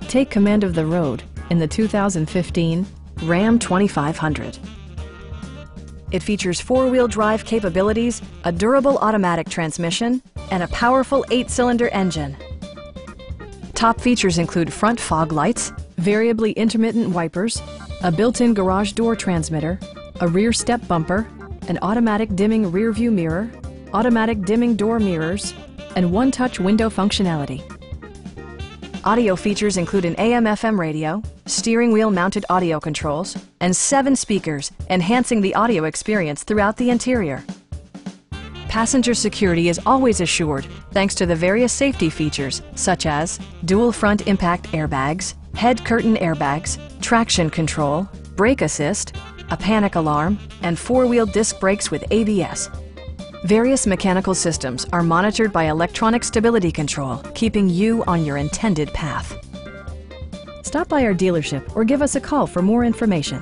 Take command of the road in the 2015 Ram 2500. It features four-wheel drive capabilities, a durable automatic transmission, and a powerful 8-cylinder engine. Top features include front fog lights, variably intermittent wipers, a built-in garage door transmitter, a rear step bumper, an automatic dimming rear-view mirror, automatic dimming door mirrors, and one-touch window functionality. Audio features include an AM/FM radio, steering wheel mounted audio controls, and 7 speakers, enhancing the audio experience throughout the interior. Passenger security is always assured thanks to the various safety features such as dual front impact airbags, head curtain airbags, traction control, brake assist, a panic alarm, and 4-wheel disc brakes with ABS. Various mechanical systems are monitored by electronic stability control, keeping you on your intended path. Stop by our dealership or give us a call for more information.